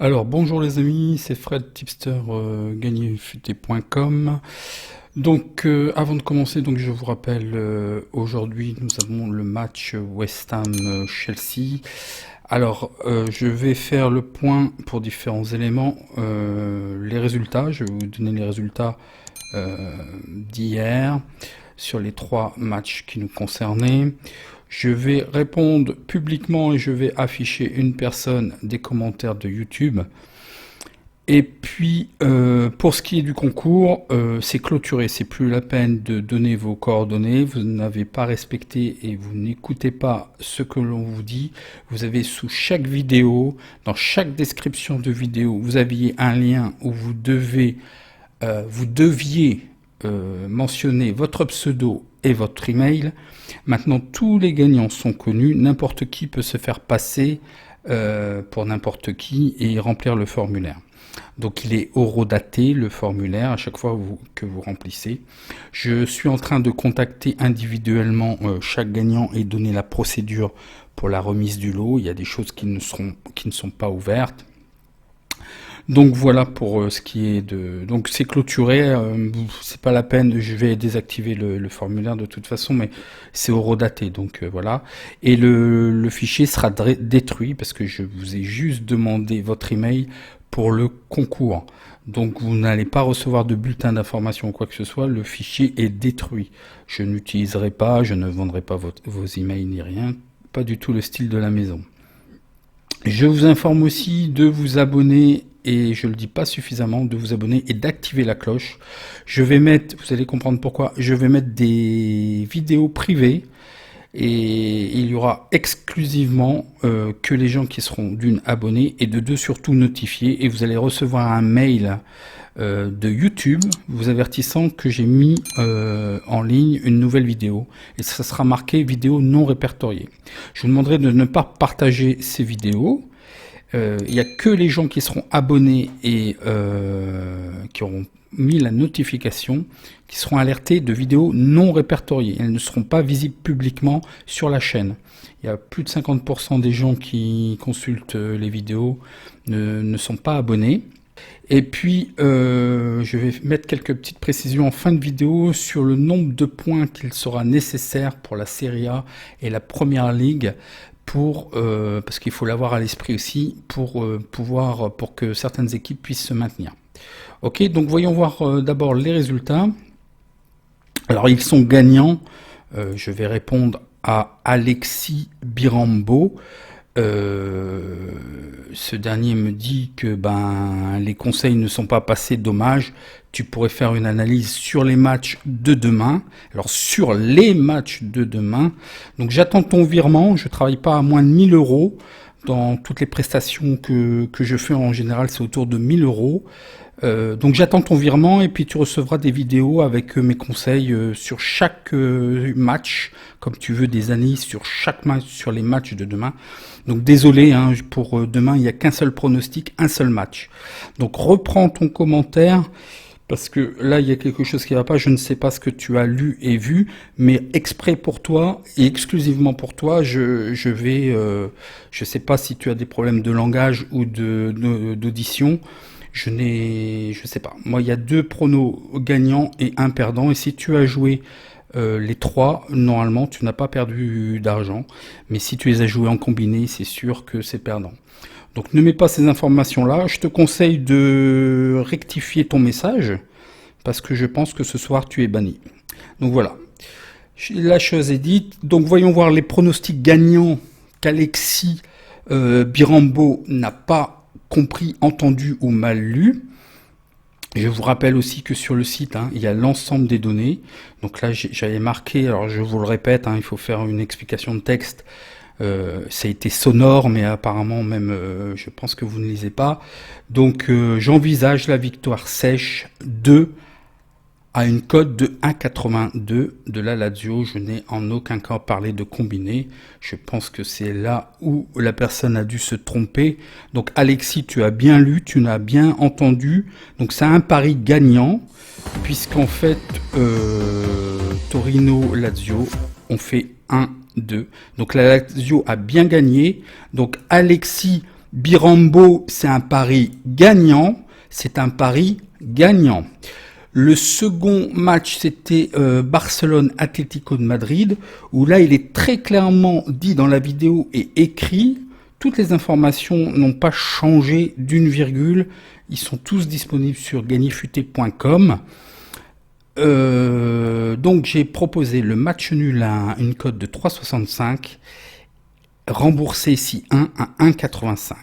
Alors bonjour les amis, c'est Fred Tipster gagnerfuté.com. Donc avant de commencer, donc je vous rappelle aujourd'hui nous avons le match West Ham Chelsea. Alors je vais faire le point pour différents éléments, les résultats. Je vais vous donner les résultats d'hier sur les 3 matchs qui nous concernaient. Je vais répondre publiquement et je vais afficher une personne des commentaires de YouTube. Et puis, pour ce qui est du concours, c'est clôturé. C'est plus la peine de donner vos coordonnées. Vous n'avez pas respecté et vous n'écoutez pas ce que l'on vous dit. Vous avez sous chaque vidéo, dans chaque description de vidéo, vous aviez un lien où vous deviez mentionner votre pseudo et votre email. Maintenant, tous les gagnants sont connus. N'importe qui peut se faire passer pour n'importe qui et remplir le formulaire. Donc il est horodaté le formulaire à chaque fois que vous remplissez. Je suis en train de contacter individuellement chaque gagnant et donner la procédure pour la remise du lot. Il y a des choses qui ne sont pas ouvertes. Donc voilà pour ce qui est de... Donc c'est clôturé, c'est pas la peine, je vais désactiver le formulaire de toute façon, mais c'est horodaté, donc voilà. Et le fichier sera détruit parce que je vous ai juste demandé votre email pour le concours. Donc vous n'allez pas recevoir de bulletin d'information ou quoi que ce soit, le fichier est détruit. Je n'utiliserai pas, je ne vendrai pas vos emails ni rien, pas du tout le style de la maison. Je vous informe aussi de vous abonner, et je le dis pas suffisamment, de vous abonner et d'activer la cloche. Je vais mettre, vous allez comprendre pourquoi, je vais mettre des vidéos privées, et il y aura exclusivement que les gens qui seront d'une abonnés, et de deux surtout notifiés, et vous allez recevoir un mail de YouTube vous avertissant que j'ai mis en ligne une nouvelle vidéo, et ça sera marqué vidéo non répertoriée. Je vous demanderai de ne pas partager ces vidéos. Il n'y a que les gens qui seront abonnés et qui auront mis la notification qui seront alertés de vidéos non répertoriées. Elles ne seront pas visibles publiquement sur la chaîne. Il y a plus de 50% des gens qui consultent les vidéos ne sont pas abonnés. Et puis, je vais mettre quelques petites précisions en fin de vidéo sur le nombre de points qu'il sera nécessaire pour la Serie A et la Première Ligue, parce qu'il faut l'avoir à l'esprit aussi, pour que certaines équipes puissent se maintenir. Ok, donc voyons voir d'abord les résultats. Alors, ils sont gagnants. Je vais répondre à Alexis Birambo. Ce dernier me dit que les conseils ne sont pas passés, dommage. Tu pourrais faire une analyse sur les matchs de demain. Alors sur les matchs de demain, donc j'attends ton virement. Je travaille pas à moins de 1000 euros dans toutes les prestations que je fais. En général, c'est autour de 1000 euros. Donc j'attends ton virement et puis tu recevras des vidéos avec mes conseils sur chaque match, comme tu veux des analyses sur chaque match, sur les matchs de demain. Donc désolé, pour demain il n'y a qu'un seul pronostic, un seul match. Donc reprends ton commentaire, parce que là il y a quelque chose qui ne va pas, je ne sais pas ce que tu as lu et vu, mais exprès pour toi et exclusivement pour toi, je vais, je sais pas si tu as des problèmes de langage ou d'audition. Je sais pas. Moi, il y a 2 pronos gagnants et 1 perdant. Et si tu as joué les 3, normalement, tu n'as pas perdu d'argent. Mais si tu les as joués en combiné, c'est sûr que c'est perdant. Donc, ne mets pas ces informations-là. Je te conseille de rectifier ton message, parce que je pense que ce soir, tu es banni. Donc, voilà. La chose est dite. Donc, voyons voir les pronostics gagnants qu'Alexis Birambo n'a pas compris, entendu ou mal lu. Je vous rappelle aussi que sur le site, il y a l'ensemble des données. Donc là, j'avais marqué, alors je vous le répète, il faut faire une explication de texte. Ça a été sonore, mais apparemment même, je pense que vous ne lisez pas. Donc j'envisage la victoire sèche à une cote de 1,82 de la Lazio. Je n'ai en aucun cas parlé de combiné. Je pense que c'est là où la personne a dû se tromper. Donc Alexis, tu as bien lu, tu n'as bien entendu. Donc c'est un pari gagnant, puisqu'en fait, Torino-Lazio, on fait 1-2. Donc la Lazio a bien gagné. Donc Alexis Birambo, c'est un pari gagnant. C'est un pari gagnant. Le second match, c'était Barcelone-Atlético de Madrid, où là, il est très clairement dit dans la vidéo et écrit. Toutes les informations n'ont pas changé d'une virgule. Ils sont tous disponibles sur gagnerfuté.com. Donc j'ai proposé le match nul à une cote de 3,65, remboursé si 1 à 1,85.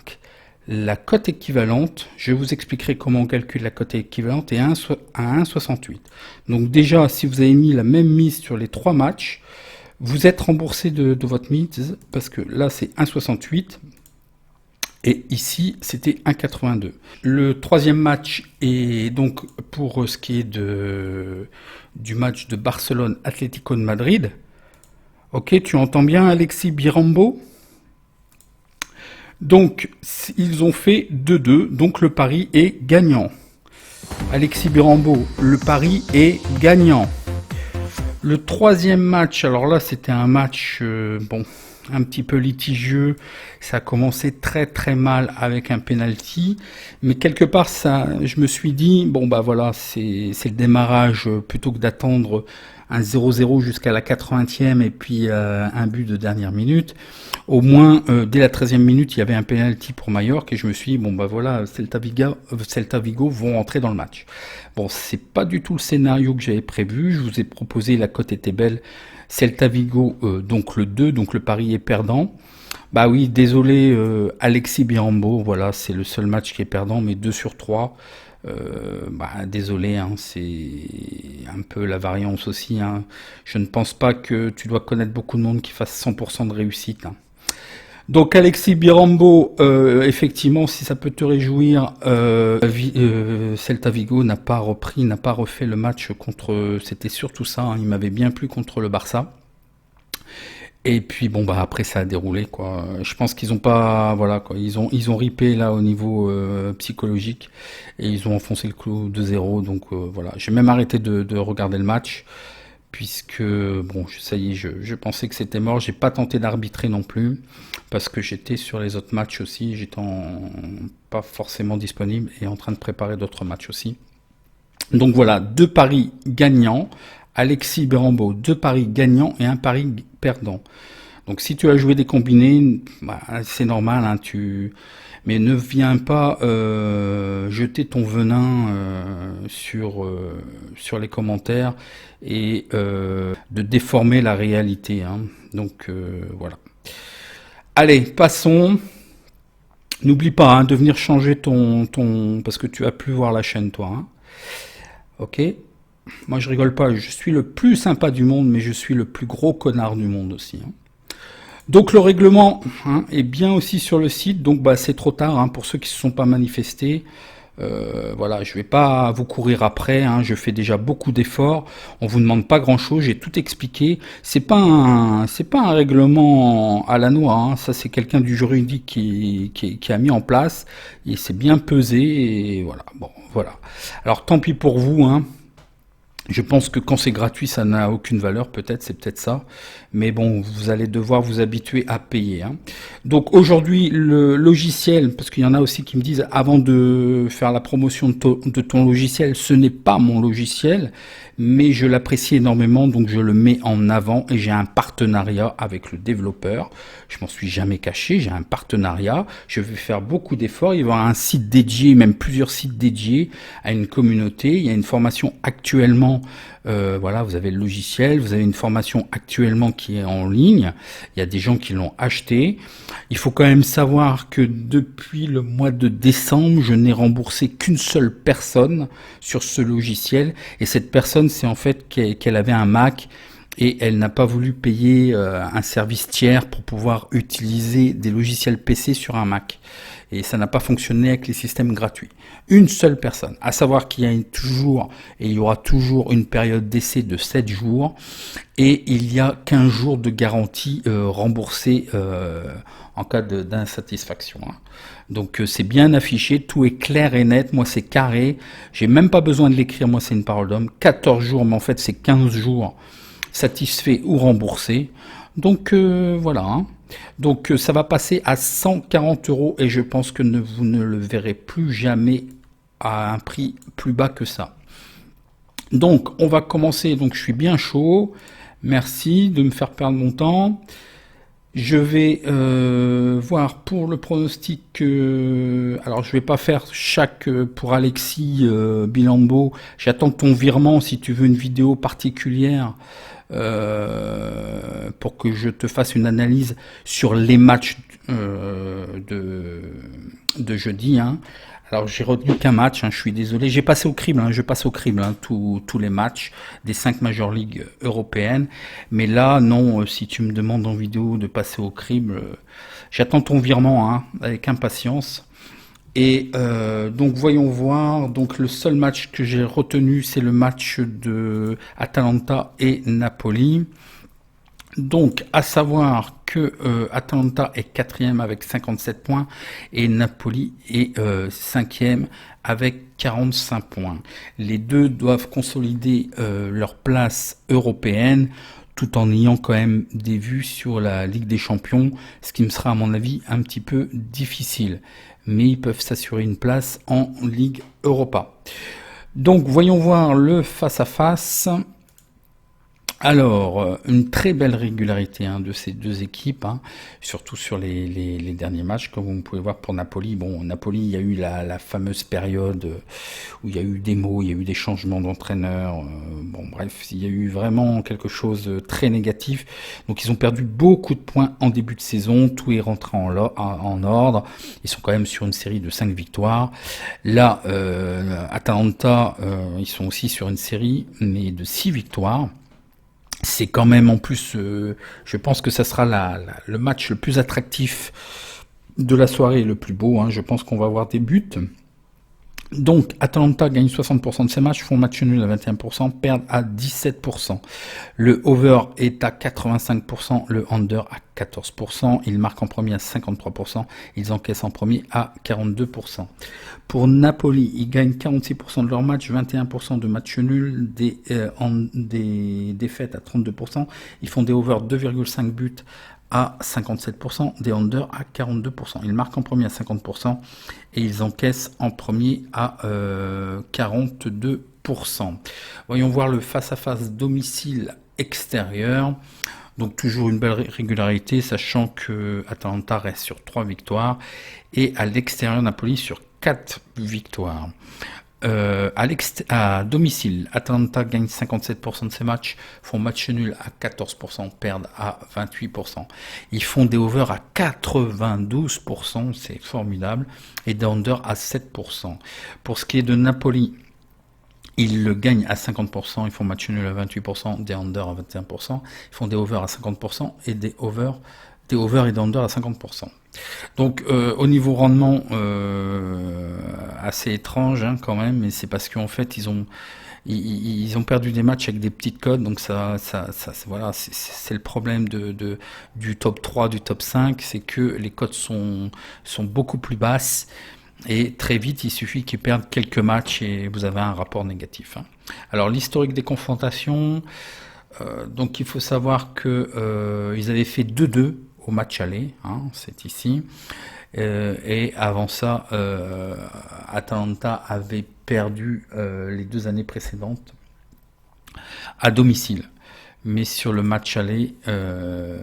La cote équivalente, je vous expliquerai comment on calcule la cote équivalente, est à 1,68. Donc déjà, si vous avez mis la même mise sur les 3 matchs, vous êtes remboursé de votre mise, parce que là c'est 1,68. Et ici, c'était 1,82. Le troisième match est donc pour ce qui est du match de Barcelone-Atlético de Madrid. Ok, tu entends bien Alexis Birambo? Donc, ils ont fait 2-2, donc le pari est gagnant. Alexis Birambo, le pari est gagnant. Le troisième match, alors là, c'était un match, un petit peu litigieux. Ça a commencé très très mal avec un penalty, mais quelque part je me suis dit bon bah voilà, c'est le démarrage, plutôt que d'attendre un 0-0 jusqu'à la 80e et puis un but de dernière minute. Au moins dès la 13e minute, il y avait un penalty pour Mallorca et je me suis dit bon bah voilà, Celta Vigo vont rentrer dans le match. Bon, c'est pas du tout le scénario que j'avais prévu. Je vous ai proposé, la cote était belle. Celta Vigo, donc le 2, donc le pari est perdant. Bah oui, désolé Alexis Birambo, voilà, c'est le seul match qui est perdant, mais 2 sur 3. Désolé, hein, c'est un peu la variance aussi. Hein. Je ne pense pas que tu dois connaître beaucoup de monde qui fasse 100% de réussite. Hein. Donc Alexis Birambo, effectivement, si ça peut te réjouir, Celta Vigo n'a pas refait le match contre. C'était surtout ça. Hein, il m'avait bien plu contre le Barça. Et puis bon bah après ça a déroulé quoi. Je pense qu'ils ont pas voilà quoi. Ils ont ripé là au niveau psychologique et ils ont enfoncé le clou de 0. Donc voilà. J'ai même arrêté de regarder le match. Puisque bon, ça y est, je pensais que c'était mort. J'ai pas tenté d'arbitrer non plus parce que j'étais sur les autres matchs aussi. J'étais pas forcément disponible et en train de préparer d'autres matchs aussi. Donc voilà, 2 paris gagnants. Alexis Birambo, 2 paris gagnants et 1 pari perdant. Donc si tu as joué des combinés, bah, c'est normal, hein, mais ne viens pas jeter ton venin sur les commentaires et de déformer la réalité. Hein. Donc voilà. Allez, passons. N'oublie pas hein, de venir changer ton parce que tu vas plus voir la chaîne toi. Hein. Ok. Moi je rigole pas, je suis le plus sympa du monde, mais je suis le plus gros connard du monde aussi. Hein. Donc le règlement hein, est bien aussi sur le site, donc bah, c'est trop tard hein, pour ceux qui ne se sont pas manifestés. Voilà, je vais pas vous courir après, hein, je fais déjà beaucoup d'efforts, on vous demande pas grand chose, j'ai tout expliqué. C'est pas un règlement à la noix, hein, ça c'est quelqu'un du juridique qui a mis en place, et c'est bien pesé, et voilà, bon, voilà. Alors tant pis pour vous, hein. Je pense que quand c'est gratuit, ça n'a aucune valeur, peut-être, c'est peut-être ça. Mais bon, vous allez devoir vous habituer à payer. Hein. Donc aujourd'hui, le logiciel, parce qu'il y en a aussi qui me disent, avant de faire la promotion de ton logiciel, ce n'est pas mon logiciel, mais je l'apprécie énormément, donc je le mets en avant et j'ai un partenariat avec le développeur. Je m'en suis jamais caché, j'ai un partenariat, je vais faire beaucoup d'efforts, il va y avoir un site dédié, même plusieurs sites dédiés à une communauté, il y a une formation actuellement, voilà, vous avez le logiciel, vous avez une formation actuellement qui est en ligne, il y a des gens qui l'ont acheté. Il faut quand même savoir que depuis le mois de décembre, je n'ai remboursé qu'une seule personne sur ce logiciel, et cette personne, c'est en fait qu'elle avait un Mac et elle n'a pas voulu payer un service tiers pour pouvoir utiliser des logiciels PC sur un Mac. Et ça n'a pas fonctionné avec les systèmes gratuits. Une seule personne. À savoir qu'il y a toujours, et il y aura toujours une période d'essai de 7 jours, et il y a 15 jours de garantie remboursée en cas d'insatisfaction. Hein. Donc c'est bien affiché, tout est clair et net, moi c'est carré, j'ai même pas besoin de l'écrire, moi c'est une parole d'homme, 14 jours, mais en fait c'est 15 jours satisfait ou remboursé. Donc voilà, hein. Donc ça va passer à 140 € et je pense que vous ne le verrez plus jamais à un prix plus bas que ça. Donc on va commencer, donc je suis bien chaud, merci de me faire perdre mon temps. Je vais voir pour le pronostic, alors je vais pas faire pour Alexis Bilambo, j'attends ton virement si tu veux une vidéo particulière pour que je te fasse une analyse sur les matchs de jeudi. Hein. Alors j'ai retenu qu'un match, hein, je suis désolé, j'ai passé au crible, hein, je passe au crible hein, tous les matchs des 5 Major League européennes, mais là non, si tu me demandes en vidéo de passer au crible, j'attends ton virement hein, avec impatience. Et donc voyons voir, donc le seul match que j'ai retenu c'est le match de Atalanta et Napoli. Donc, à savoir que Atalanta est 4e avec 57 points et Napoli est 5e avec 45 points. Les deux doivent consolider leur place européenne tout en ayant quand même des vues sur la Ligue des Champions, ce qui me sera à mon avis un petit peu difficile. Mais ils peuvent s'assurer une place en Ligue Europa. Donc, voyons voir le face-à-face. Alors, une très belle régularité hein, de ces deux équipes, hein, surtout sur les derniers matchs, comme vous pouvez voir pour Napoli. Bon, Napoli, il y a eu la fameuse période où il y a eu des mots, il y a eu des changements d'entraîneur. Bon, bref, il y a eu vraiment quelque chose de très négatif. Donc, ils ont perdu beaucoup de points en début de saison. Tout est rentré en ordre. Ils sont quand même sur une série de 5 victoires. Là, Atalanta, ils sont aussi sur une série, mais de 6 victoires. C'est quand même en plus, je pense que ça sera le match le plus attractif de la soirée, le plus beau. Hein. Je pense qu'on va avoir des buts. Donc, Atalanta gagne 60% de ses matchs, font match nul à 21%, perdent à 17%. Le over est à 85%, le under à 14%. Ils marquent en premier à 53%, ils encaissent en premier à 42%. Pour Napoli, ils gagnent 46% de leurs matchs, 21% de matchs nuls, des défaites à 32%. Ils font des over 2,5 buts à 57%, des under à 42%. Ils marquent en premier à 50% et ils encaissent en premier à 42%. Voyons voir le face-à-face domicile extérieur. Donc toujours une belle régularité, sachant que Atalanta reste sur 3 victoires et à l'extérieur Napoli sur 4 victoires. À domicile, Atalanta gagne 57% de ses matchs, font match nul à 14%, perdent à 28%. Ils font des over à 92%, c'est formidable, et des under à 7%. Pour ce qui est de Napoli, ils le gagnent à 50%, ils font match nul à 28%, des under à 21%, ils font des over à 50% et des over et des under à 50%. Donc au niveau rendement assez étrange hein, quand même, mais c'est parce qu'en fait ils ont perdu des matchs avec des petites codes, donc ça voilà, c'est le problème du top 3, du top 5, c'est que les codes sont beaucoup plus basses et très vite il suffit qu'ils perdent quelques matchs et vous avez un rapport négatif. Hein. Alors l'historique des confrontations, donc il faut savoir que ils avaient fait 2-2 au match aller, hein, c'est ici. Et avant ça, Atalanta avait perdu les 2 années précédentes à domicile. Mais sur le match aller,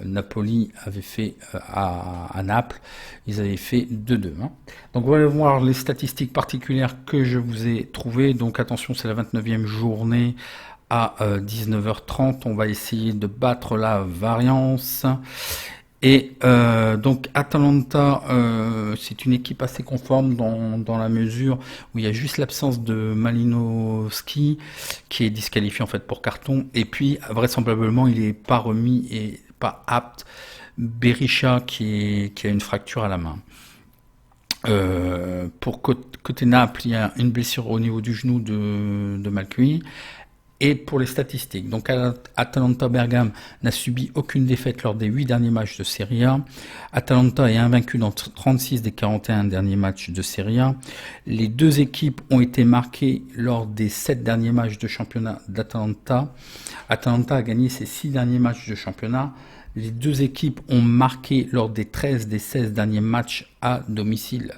Napoli avait fait à Naples, ils avaient fait 2-2. Hein. Donc on va voir les statistiques particulières que je vous ai trouvées. Donc attention, c'est la 29e journée à 19h30. On va essayer de battre la variance. Et donc Atalanta, c'est une équipe assez conforme dans la mesure où il y a juste l'absence de Malinowski qui est disqualifié en fait pour carton, et puis vraisemblablement il est pas remis et pas apte Berisha qui a une fracture à la main. Pour côté Naples, il y a une blessure au niveau du genou de Malcuit. Et pour les statistiques, donc Atalanta Bergame n'a subi aucune défaite lors des 8 derniers matchs de Serie A. Atalanta est invaincu dans 36 des 41 derniers matchs de Serie A. Les deux équipes ont été marquées lors des 7 derniers matchs de championnat d'Atalanta. Atalanta a gagné ses 6 derniers matchs de championnat. Les deux équipes ont marqué lors des 13 des 16 derniers matchs à domicile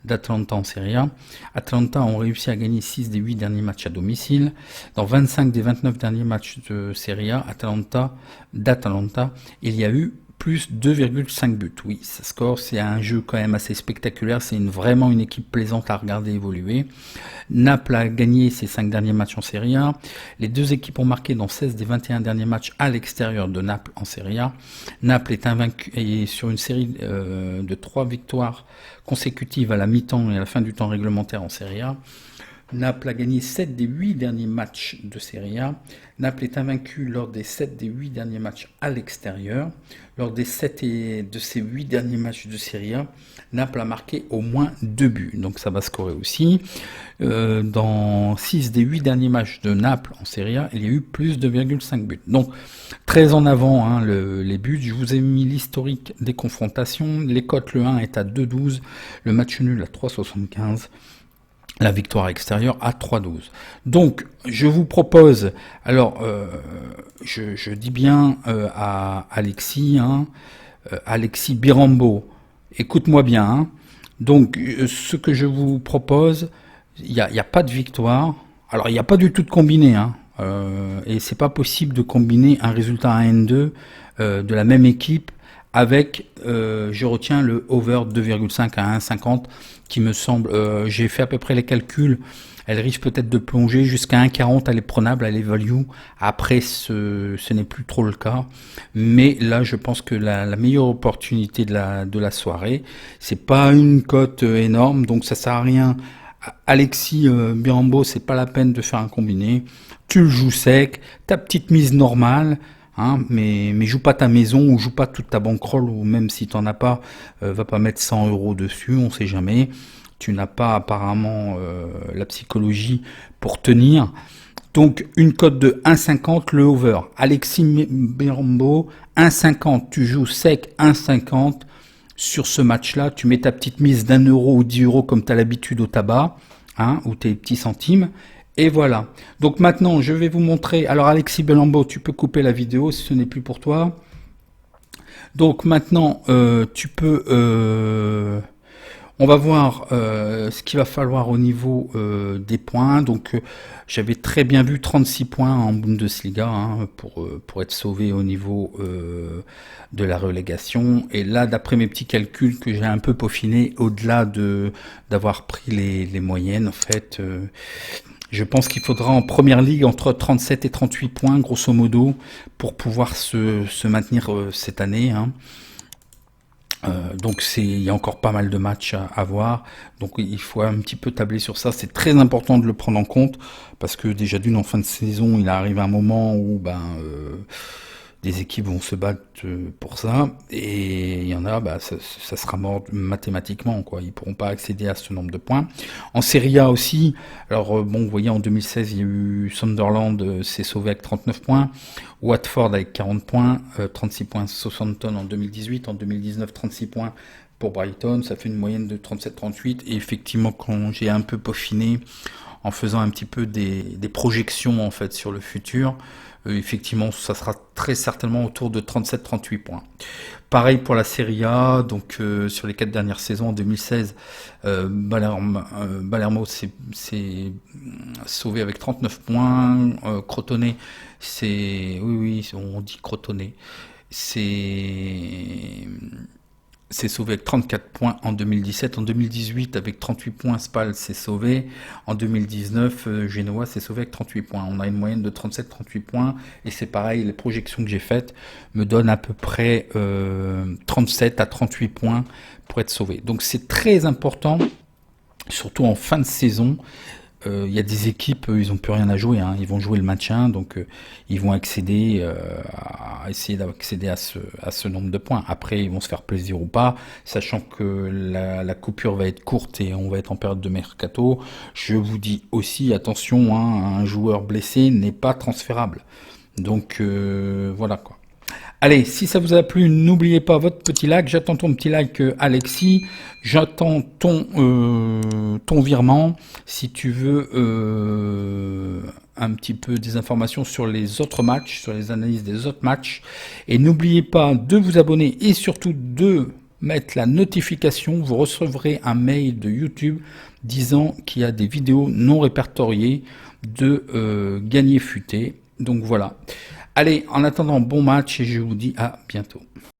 d'Atalanta en Serie A. Atalanta ont réussi à gagner 6 des 8 derniers matchs à domicile. Dans 25 des 29 derniers matchs de Serie A, d'Atalanta, il y a eu plus 2,5 buts. Oui, ça score, c'est un jeu quand même assez spectaculaire, c'est vraiment une équipe plaisante à regarder évoluer. Naples a gagné ses 5 derniers matchs en Serie A. Les deux équipes ont marqué dans 16 des 21 derniers matchs à l'extérieur de Naples en Serie A. Naples est invaincu et sur une série de 3 victoires consécutives à la mi-temps et à la fin du temps réglementaire en Serie A. Naples a gagné 7 des 8 derniers matchs de Serie A. Naples est invaincu lors des 7 des 8 derniers matchs à l'extérieur. Lors des 7 de ces 8 derniers matchs de Serie A, Naples a marqué au moins 2 buts. Donc ça va scorer aussi. Dans 6 des 8 derniers matchs de Naples en Serie A, il y a eu plus de 2,5 buts. Donc très en avant les buts. Je vous ai mis l'historique des confrontations. Les cotes, le 1 est à 2,12. Le match nul à 3,75. La victoire extérieure à 3,12. Donc, je vous propose, alors, je dis bien à Alexis, Alexis Birambo, écoute-moi bien. Donc, ce que je vous propose, il y a pas de victoire. Alors, il n'y a pas du tout de combiné, et c'est pas possible de combiner un résultat à N2 de la même équipe avec, je retiens le over 2,5 à 1,50 qui me semble, j'ai fait à peu près les calculs, elle risque peut-être de plonger jusqu'à 1,40, elle est prenable, elle est value. Après, ce n'est plus trop le cas. Mais là, je pense que la meilleure opportunité de la soirée, c'est pas une cote énorme, donc ça sert à rien. Alexis Birambo, c'est pas la peine de faire un combiné. Tu le joues sec, ta petite mise normale. Mais joue pas ta maison ou joue pas toute ta bankroll, ou même si t'en as pas, va pas mettre 100 € dessus, on sait jamais. Tu n'as pas apparemment la psychologie pour tenir. Donc une cote de 1,50 le over. Alexis Birambo, 1,50, tu joues sec 1,50 sur ce match-là. Tu mets ta petite mise d'1 € ou 10 € comme tu as l'habitude au tabac, ou tes petits centimes. Et voilà. Donc maintenant, je vais vous montrer. Alors Alexis Birambo, tu peux couper la vidéo si ce n'est plus pour toi. Donc maintenant, tu peux... on va voir ce qu'il va falloir au niveau des points. Donc j'avais très bien vu 36 points en Bundesliga pour être sauvé au niveau de la relégation. Et là, d'après mes petits calculs que j'ai un peu peaufiné, au-delà d'avoir pris les moyennes, en fait... je pense qu'il faudra en première ligue entre 37 et 38 points, grosso modo, pour pouvoir se maintenir cette année. Donc il y a encore pas mal de matchs à voir. Donc il faut un petit peu tabler sur ça. C'est très important de le prendre en compte, parce que déjà d'une en fin de saison, il arrive un moment où des équipes vont se battre pour ça, et il y en a, ça sera mort mathématiquement, quoi. Ils pourront pas accéder à ce nombre de points. En Serie A aussi, alors vous voyez, en 2016, il y a eu Sunderland, s'est sauvé avec 39 points, Watford avec 40 points, 36 points Southampton en 2018, en 2019, 36 points pour Brighton, ça fait une moyenne de 37-38, et effectivement, quand j'ai un peu peaufiné, en faisant un petit peu des projections, en fait, sur le futur, effectivement, ça sera très certainement autour de 37-38 points. Pareil pour la Serie A, donc sur les 4 dernières saisons, en 2016, Palermo s'est sauvé avec 39 points, Crotone, oui, on dit Crotone, s'est sauvé avec 34 points en 2017. En 2018, avec 38 points, Spal s'est sauvé. En 2019, Genoa s'est sauvé avec 38 points. On a une moyenne de 37-38 points. Et c'est pareil, les projections que j'ai faites me donnent à peu près 37 à 38 points pour être sauvé. Donc c'est très important, surtout en fin de saison. Il y a des équipes, ils n'ont plus rien à jouer, ils vont jouer le maintien, donc ils vont accéder à essayer d'accéder à ce nombre de points. Après, ils vont se faire plaisir ou pas, sachant que la coupure va être courte et on va être en période de mercato. Je vous dis aussi, attention, un joueur blessé n'est pas transférable. Donc voilà quoi. Allez, si ça vous a plu, n'oubliez pas votre petit like. J'attends ton petit like, Alexis. J'attends ton virement. Si tu veux un petit peu des informations sur les autres matchs, sur les analyses des autres matchs. Et n'oubliez pas de vous abonner et surtout de mettre la notification. Vous recevrez un mail de YouTube disant qu'il y a des vidéos non répertoriées de Gagné Futé. Donc voilà. Allez, en attendant, bon match et je vous dis à bientôt.